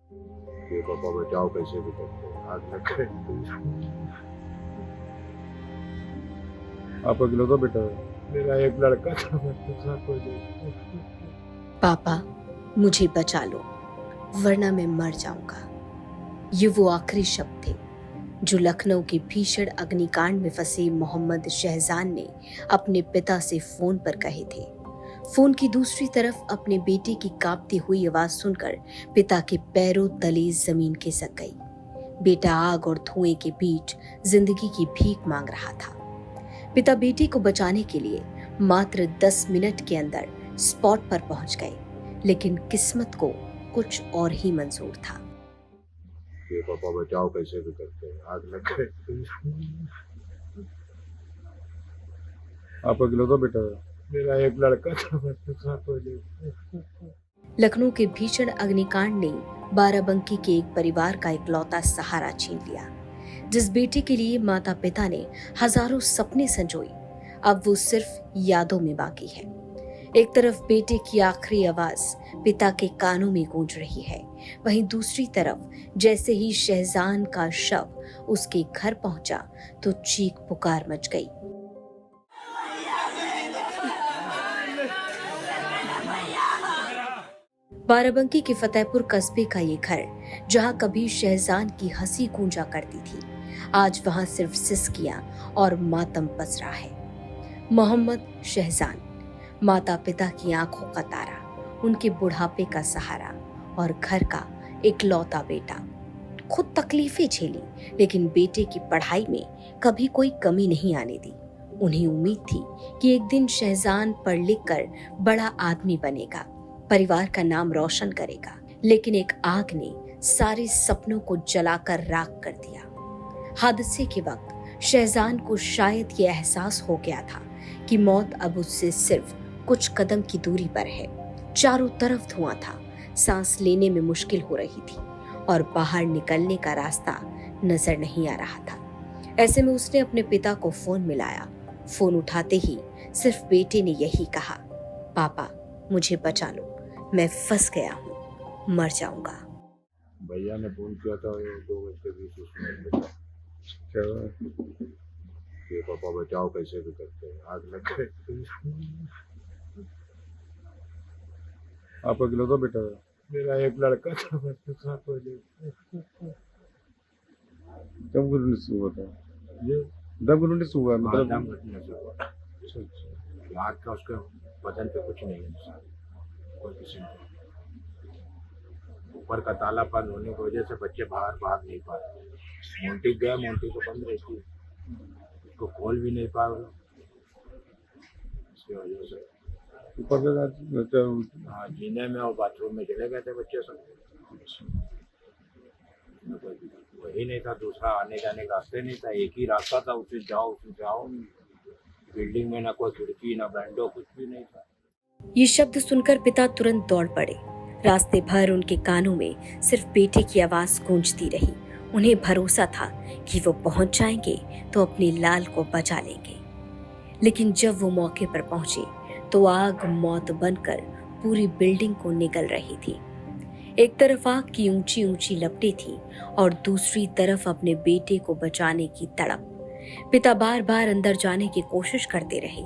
ये पापा बचाओ कैसे भी करके आग लग गए। आप अकेला तो बेटा है, मेरा एक लड़का था, मैं दूसरा कोई नहीं। पापा मुझे बचा लो वरना मैं मर जाऊंगा। ये वो आखिरी शब्द थे जो लखनऊ के भीषण अग्निकांड में फंसे मोहम्मद शहजान ने अपने पिता से फोन पर कहे थे। फोन की दूसरी तरफ अपने बेटे की कांपती हुई आवाज सुनकर पिता के पैरों तले जमीन खिसक गई। बेटा आग और धुएं के बीच जिंदगी की भीख मांग रहा था। पिता बेटे को बचाने के लिए मात्र 10 मिनट के अंदर स्पॉट पर पहुंच गए, लेकिन किस्मत को कुछ और ही मंजूर था। ये पापा बचाओ कैसे भी करके आग लग गए। आप अकेला तो बेटा है, मेरा एक लड़का था, मैं दूसरा कोई नहीं। लखनऊ के भीषण अग्निकांड ने बाराबंकी के एक परिवार का इकलौता सहारा छीन लिया। जिस बेटे के लिए माता पिता ने हजारों सपने संजोए, अब वो सिर्फ यादों में बाकी है। एक तरफ बेटे की आखिरी आवाज पिता के कानों में गूंज रही है, वहीं दूसरी तरफ जैसे ही शहजान का शव उसके घर पहुंचा तो चीख पुकार मच गई। बाराबंकी के फतेहपुर कस्बे का ये घर, जहां कभी शहजान की हंसी गूंजा करती थी, आज वहां सिर्फ सिसकियां और मातम पस रहा है। मोहम्मद शहजान, माता पिता की आंखों का तारा, उनके बुढ़ापे का सहारा और घर का इकलौता बेटा। खुद तकलीफें झेली, लेकिन बेटे की पढ़ाई में कभी कोई कमी नहीं आने दी। उन्हें उम्मीद थी कि एक दिन शहजान पढ़ लिख कर बड़ा आदमी बनेगा, परिवार का नाम रोशन करेगा। लेकिन एक आग ने सारे सपनों को जलाकर राख कर दिया। हादसे के वक्त शहजान को शायद ये एहसास हो गया था कि मौत अब उससे सिर्फ कुछ कदम की दूरी पर है। चारों तरफ धुआं था, सांस लेने में मुश्किल हो रही थी और बाहर निकलने का रास्ता नजर नहीं आ रहा था। ऐसे में उसने अपने पिता को फोन मिलाया। फोन उठाते ही सिर्फ बेटे ने यही कहा, पापा मुझे बचा लो, मैं फंस गया हूँ, मर जाऊंगा। भैया ने फोन किया था 2 घंटे 20 मिनट में। क्या हुआ? ये पापा बचाओ कैसे भी करके आग लग गए। आप अकेला तो बेटा है, मेरा एक लड़का था, मैं दूसरा कोई नहीं। दम घुटने से हुआ था ये? दम घुटने से हुआ मतलब? दम घुटने से हुआ। अच्छा अच्छा। आग का उसके बदन पे कुछ नहीं है, कोई किसी ने। ऊपर का ताला बंद होने की वजह से बच्चे बाहर भाग नहीं पा रहे। मोंटी गया, मोंटी तो बंद रहती है, उसको खोल भी नहीं पा रहे इसकी वजह से। ऊपर का हाँ, जीने में और बाथरूम में चले गए थे बच्चे सब। वही नहीं था, दूसरा आने जाने का रास्ते नहीं था, एक ही रास्ता था, उसे जाओ। बिल्डिंग में ना कोई खिड़की ना विंडो, कुछ भी नहीं था। ये शब्द सुनकर पिता तुरंत दौड़ पड़े। रास्ते भर उनके कानों में सिर्फ बेटे की आवाज गूंजती रही। उन्हें भरोसा था कि वो पहुंच जाएंगे तो अपने लाल को बचा लेंगे। लेकिन जब वो मौके पर पहुंचे तो आग मौत बनकर पूरी बिल्डिंग को निगल रही थी। एक तरफ आग की ऊंची ऊंची लपटें थी और दूसरी तरफ अपने बेटे को बचाने की तड़प। पिता बार बार अंदर जाने की कोशिश करते रहे,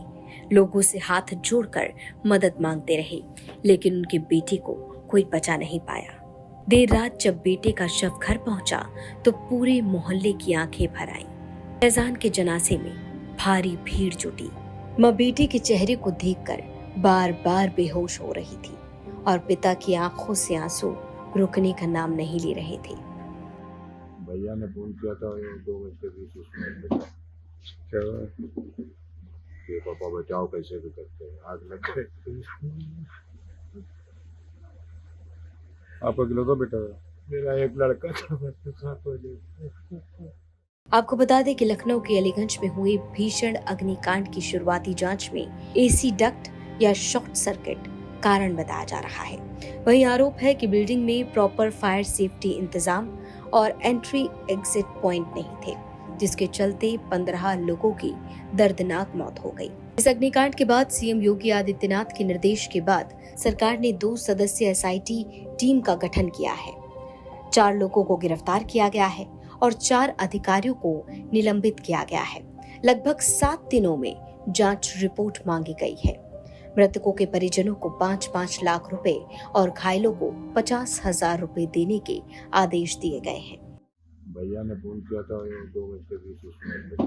लोगों से हाथ जोड़कर मदद मांगते रहे, लेकिन उनके बेटे को कोई बचा नहीं पाया। देर रात जब बेटे का शव घर पहुंचा तो पूरे मोहल्ले की आंखें भर आईं। फैजान के जनाजे में भारी भीड़ जुटी। माँ बेटे के चेहरे को देखकर बार बार बेहोश हो रही थी और पिता की आंखों से आंसू रुकने का नाम नहीं ले रहे थे। भैया ने फोन किया था 2 घंटे 20 मिनट में। क्या हुआ? ये पापा बचाओ कैसे भी करके आग लग गए। आप अकेला तो बेटा है, मेरा एक लड़का था, मैं दूसरा कोई नहीं। आपको बता दें कि लखनऊ के अलीगंज में हुए भीषण अग्निकांड की शुरुआती जांच में एसी डक्ट या शॉर्ट सर्किट कारण बताया जा रहा है। वहीं आरोप है कि बिल्डिंग में प्रॉपर फायर सेफ्टी इंतजाम और एंट्री एग्जिट पॉइंट नहीं थे, जिसके चलते 15 लोगों की दर्दनाक मौत हो गई। इस अग्निकांड के बाद सीएम योगी आदित्यनाथ के निर्देश के बाद सरकार ने 2 सदस्यीय एसआईटी टीम का गठन किया है। 4 लोगों को गिरफ्तार किया गया है और 4 अधिकारियों को निलंबित किया गया है। लगभग 7 दिनों में जांच रिपोर्ट मांगी गई है। मृतकों के परिजनों को 5-5 लाख रुपए और घायलों को 50,000 रुपए देने के आदेश दिए गए हैं। भैया ने फोन किया था 2:20 पे।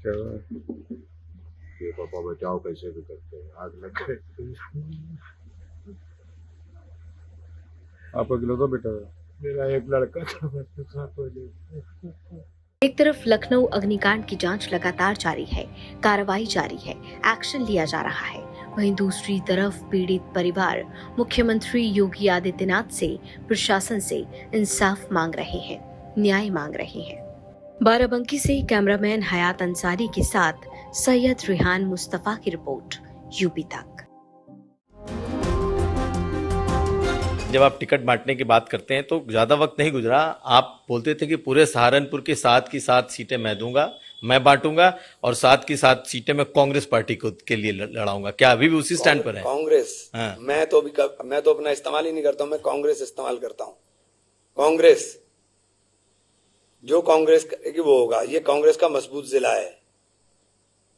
क्या ये पापा बचाओ कैसे भी करते हैं, आग लग गई। आप अकेले तो बेटा? मेरा एक लड़का था, बच्चे साथ पहले। एक तरफ लखनऊ अग्निकांड की जांच लगातार जारी है, कार्रवाई जारी है, एक्शन लिया जा रहा है। वहीं दूसरी तरफ पीड़ित परिवार मुख्यमंत्री योगी आदित्यनाथ से, प्रशासन से इंसाफ मांग रहे हैं, न्याय मांग रहे हैं। बाराबंकी से कैमरामैन हयात अंसारी के साथ सैयद रिहान मुस्तफा की रिपोर्ट, यूपी तक। जब आप टिकट बांटने की बात करते हैं तो ज्यादा वक्त नहीं गुजरा, आप बोलते थे कि पूरे सहारनपुर की 7 की 7 सीटें मैं दूंगा, मैं बांटूंगा और 7 की 7 सीटें मैं कांग्रेस पार्टी को के लिए लड़ाऊंगा। क्या अभी भी उसी स्टैंड पर है? कांग्रेस? हाँ। मैं तो अपना इस्तेमाल ही नहीं करता हूं, मैं कांग्रेस इस्तेमाल करता हूं। कांग्रेस जो कांग्रेस की वो होगा, ये कांग्रेस का मजबूत जिला है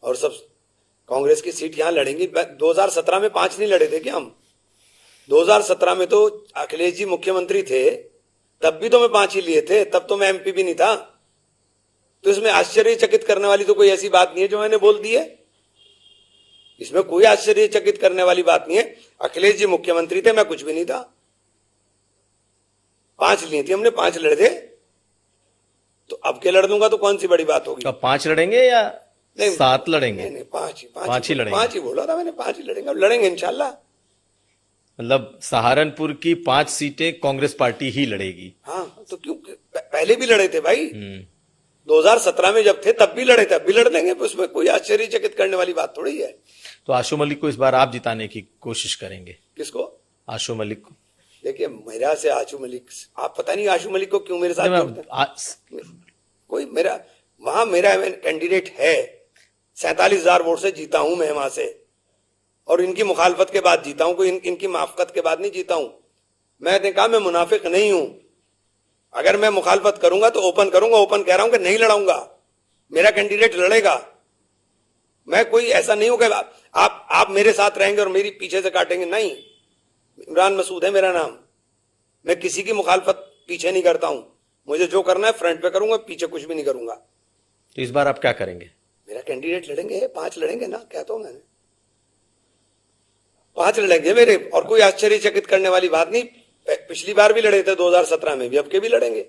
और सब कांग्रेस की सीट यहां लड़ेंगी। 2017 में 5 नहीं लड़े थे क्या हम? 2017 में तो अखिलेश जी मुख्यमंत्री थे, तब भी तो मैं 5 ही लिए थे, तब तो मैं एमपी भी नहीं था। तो इसमें आश्चर्यचकित करने वाली तो कोई ऐसी बात नहीं है जो मैंने बोल दी है। इसमें कोई आश्चर्यचकित करने वाली बात नहीं है। अखिलेश जी मुख्यमंत्री थे, मैं कुछ भी नहीं था। 5 लिए थे हमने, 5 लड़े थे, तो अब के लड़ दूंगा तो कौन सी बड़ी बात होगी? तो 5 लड़ेंगे या 7 लड़ेंगे? नहीं, 5 ही लड़ेंगे। 5 ही बोला था मैंने, 5 ही लड़ेंगे। अब लड़ेंगे इंशाल्लाह। मतलब सहारनपुर की 5 सीटें कांग्रेस पार्टी ही लड़ेगी। हाँ, तो क्यों पहले भी लड़े थे भाई। 2017 में जब थे तब भी लड़े थे, अब भी लड़ देंगे। उसमें कोई आश्चर्यचकित करने वाली बात थोड़ी है। तो आशु मलिक को इस बार आप जिताने की कोशिश करेंगे? किसको? आशु मलिक को। देखिए, मेरा से आशु मलिक, आप पता नहीं आशु मलिक को क्यों मेरे साथ जोड़ते हैं। कोई मेरा वहां मेरा कैंडिडेट है, 47,000 वोट से जीता हूं मैं वहां से, और इनकी मुखालफत के बाद जीता हूं, कोई इनकी माफकत के बाद नहीं जीता हूं। मैंने कहा मैं मुनाफिक नहीं हूं। अगर मैं मुखालफत करूंगा तो ओपन करूंगा, ओपन कह रहा हूं कि नहीं लड़ाऊंगा, मेरा कैंडिडेट लड़ेगा। मैं कोई ऐसा नहीं हूं कि आप मेरे साथ रहेंगे और मेरी पीछे से काटेंगे, नहीं। इमरान मसूद है मेरा नाम। मैं किसी की मुखालफत पीछे नहीं करता हूं। मुझे जो करना है फ्रंट पे करूंगा, पीछे कुछ भी नहीं करूंगा। तो इस बार आप क्या करेंगे? मेरा कैंडिडेट लड़ेंगे, 5 लड़ेंगे ना, कहता हूं मैंने, 5 लड़ेंगे मेरे। और कोई आश्चर्यचकित करने वाली बात नहीं। पिछली बार भी लड़े थे 2017 में भी, अब के भी लड़ेंगे।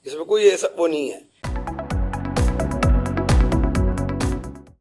इसमें कोई ऐसा वो नहीं है।